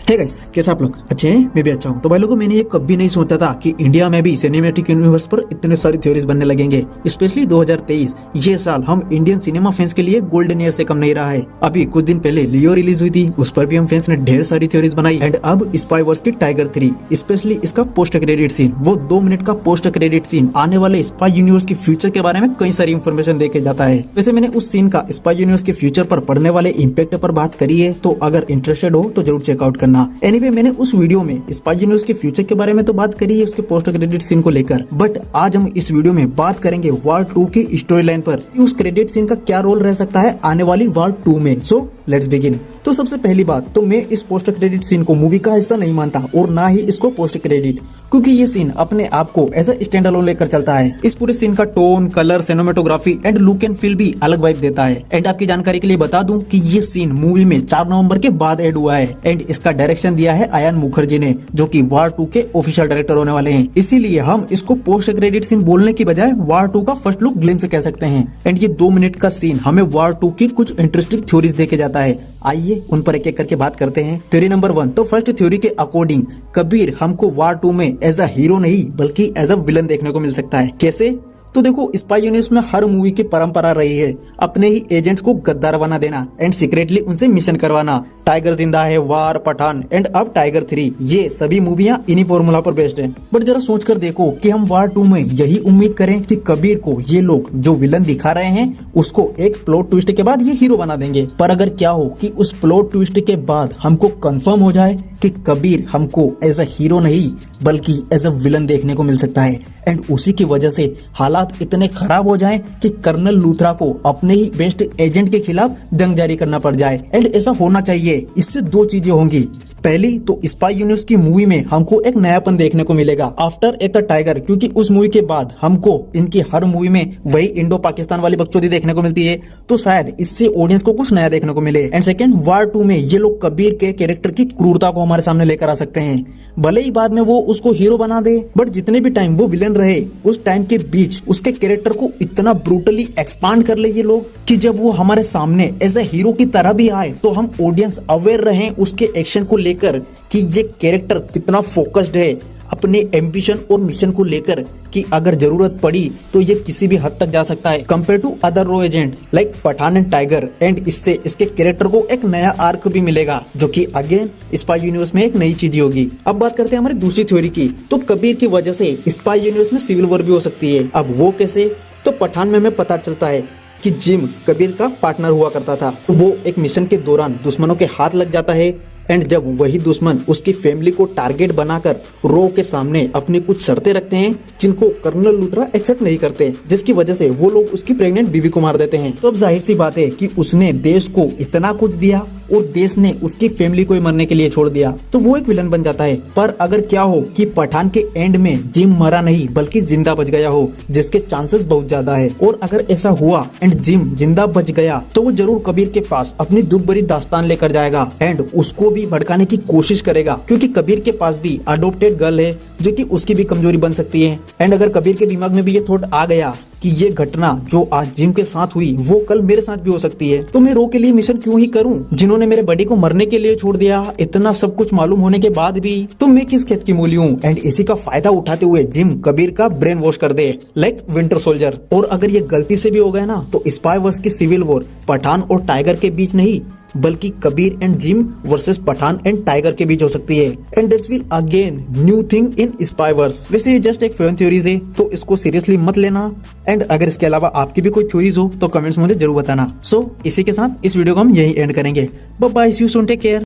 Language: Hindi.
हे गाइस, कैसे आप लोग? अच्छे हैं? मैं भी अच्छा हूँ। तो भाई लोगों, मैंने ये कभी नहीं सोचा था कि इंडिया में भी सिनेमैटिक यूनिवर्स पर इतने सारी थ्योरीज बनने लगेंगे। स्पेशली 2023 ये साल हम इंडियन सिनेमा फैंस के लिए गोल्डन ईयर से कम नहीं रहा है। अभी कुछ दिन पहले लियो रिलीज हुई थी, उस पर भी हम फैंस ने ढेर सारी थ्योरीज बनाई। एंड अब स्पाई वर्स की टाइगर 3, स्पेशली इसका पोस्ट क्रेडिट सीन, वो 2 मिनट का पोस्ट क्रेडिट सीन आने वाले स्पाई यूनिवर्स की फ्यूचर के बारे में कई सारी इन्फॉर्मेशन देके जाता है। वैसे मैंने उस सीन का स्पाई यूनिवर्स के फ्यूचर पर पड़ने वाले इम्पैक्ट पर बात करी है, तो अगर इंटरेस्टेड हो तो जरूर चेकआउट करना। एनीवे, मैंने उस वीडियो में स्पाई यूनिवर्स के फ्यूचर के बारे में तो बात करी है, उसके पोस्ट क्रेडिट सीन को लेकर, बट आज हम इस वीडियो में बात करेंगे वार 2 की स्टोरी लाइन पर, उस क्रेडिट सीन का क्या रोल रह सकता है आने वाली वार 2 में। So let's begin. तो सबसे पहली बात तो मैं इस पोस्ट क्रेडिट सीन को मूवी का हिस्सा नहीं मानता और ना ही इसको पोस्ट क्रेडिट, क्योंकि ये सीन अपने आप को एज अ स्टैंड अलोन लेकर चलता है। इस पूरे सीन का tone, colour, cinematography and look and feel भी अलग वाइब देता है। एंड आपकी जानकारी के लिए बता दूं कि ये सीन मूवी में 4 नवंबर के बाद ऐड हुआ है एंड इसका डायरेक्शन दिया है आयान मुखर्जी ने, जो कि वार 2 के ऑफिशियल डायरेक्टर होने वाले हैं। इसीलिए हम इसको पोस्ट क्रेडिट सीन बोलने की बजाय वार 2 का फर्स्ट लुक ग्लिम्स कह सकते हैं। एंड ये 2 मिनट का सीन हमें वार 2 की कुछ इंटरेस्टिंग थ्योरीज देके जाता है। आइए उन पर एक एक करके बात करते हैं। थ्योरी नंबर 1, तो फर्स्ट थ्योरी के अकॉर्डिंग कबीर हमको वार 2 में एज अ हीरो नहीं बल्कि एज अ विलन देखने को मिल सकता है। कैसे? तो देखो, स्पाई यूनिवर्स में हर मूवी की परंपरा रही है अपने ही एजेंट्स को गद्दार बना देना एंड सीक्रेटली उनसे मिशन करवाना। टाइगर जिंदा है, वार, पठान एंड अब टाइगर 3, ये सभी मूवियां इन्हीं फॉर्मूला पर बेस्ड हैं। बट जरा सोच कर देखो कि हम वार 2 में यही उम्मीद करें कि कबीर को ये लोग जो विलन दिखा रहे हैं उसको एक प्लॉट ट्विस्ट के बाद ये हीरो बना देंगे। पर अगर क्या हो कि उस प्लॉट ट्विस्ट के बाद हमको कंफर्म हो जाए कि कबीर हमको एज अ हीरो नहीं बल्कि एज अ विलन देखने को मिल सकता है, एंड उसी की वजह से हालात इतने खराब हो जाएं कि कर्नल लूथरा को अपने ही बेस्ट एजेंट के खिलाफ जंग जारी करना पड़ जाए। एंड ऐसा होना चाहिए। इससे 2 चीजें होंगी। पहली तो स्पाई यूनिवर्स की मूवी में हमको एक नयापन देखने को मिलेगा आफ्टर ए द टाइगर, क्योंकि उस मूवी के बाद हमको इनकी हर मूवी में वही इंडो पाकिस्तान वाली बकचोदी देखने को मिलती है, तो शायद इससे ऑडियंस को कुछ नया देखने को मिले। एंड सेकंड, वार 2 में ये लोग कबीर के कैरेक्टर की क्रूरता को हमारे सामने लेकर आ सकते हैं। भले ही बाद में वो उसको हीरो बना दे, बट जितने भी टाइम वो विलन रहे उस टाइम के बीच उसके कैरेक्टर को इतना ब्रूटली एक्सपांड कर ले ये लोग कि जब वो हमारे सामने एज ए हीरो की तरह भी आए तो हम ऑडियंस अवेयर रहें उसके एक्शन को लेकर कि ये कैरेक्टर कितना फोकस्ड है अपने एम्बिशन और मिशन को लेकर, कि अगर जरूरत पड़ी तो ये किसी भी हद तक जा सकता है compare to other raw agent like Pathaan and Tiger. And इससे इसके कैरेक्टर को एक नया आर्क भी मिलेगा, जो कि अगेन स्पाई यूनिवर्स में एक नई चीज होगी। अब बात करते हैं हमारी दूसरी थ्योरी की। तो कबीर की वजह से स्पाई यूनिवर्स में सिविल वॉर भी हो सकती है। अब वो कैसे? तो पठान में हमें पता चलता है कि जिम कबीर का पार्टनर हुआ करता था। वो एक मिशन के दौरान दुश्मनों के हाथ लग जाता है एंड जब वही दुश्मन उसकी फैमिली को टारगेट बनाकर रो के सामने अपनी कुछ शर्तें रखते हैं जिनको कर्नल लूथरा एक्सेप्ट नहीं करते, जिसकी वजह से वो लोग उसकी प्रेग्नेंट बीवी को मार देते हैं। तो अब जाहिर सी बात है कि उसने देश को इतना कुछ दिया और देश ने उसकी फैमिली को ही मरने के लिए छोड़ दिया, तो वो एक विलन बन जाता है। पर अगर क्या हो कि पठान के एंड में जिम मरा नहीं बल्कि जिंदा बच गया हो, जिसके चांसेस बहुत ज्यादा है, और अगर ऐसा हुआ एंड जिम जिंदा बच गया तो वो जरूर कबीर के पास अपनी दुख भरी दास्तान लेकर जाएगा एंड उसको भी भड़काने की कोशिश करेगा, क्योंकि कबीर के पास भी अडॉप्टेड गर्ल है जो कि उसकी भी कमजोरी बन सकती है। एंड अगर कबीर के दिमाग में भी ये थॉट आ गया कि ये घटना जो आज जिम के साथ हुई वो कल मेरे साथ भी हो सकती है, तो मैं रो के लिए मिशन क्यों ही करूं, जिन्होंने मेरे बडी को मरने के लिए छोड़ दिया, इतना सब कुछ मालूम होने के बाद भी, तो मैं किस खेत की मूली हूँ। एंड इसी का फायदा उठाते हुए जिम कबीर का ब्रेन वॉश कर दे लाइक विंटर सोल्जर। और अगर ये गलती से भी हो गया ना, तो स्पाई वर्स की सिविल वॉर पठान और टाइगर के बीच नहीं बल्कि Kabir and Jim versus Pathaan and Tiger के बीच हो सकती है। And that's will again new thing in spy verse. वैसे ये जस्ट एक फैन थ्योरीज है, तो इसको सीरियसली मत लेना। एंड अगर इसके अलावा आपकी भी कोई थ्योरीज हो तो कमेंट्स मुझे जरूर बताना। सो इसी के साथ इस वीडियो को हम यही एंड करेंगे। Bye bye, see you soon, take care.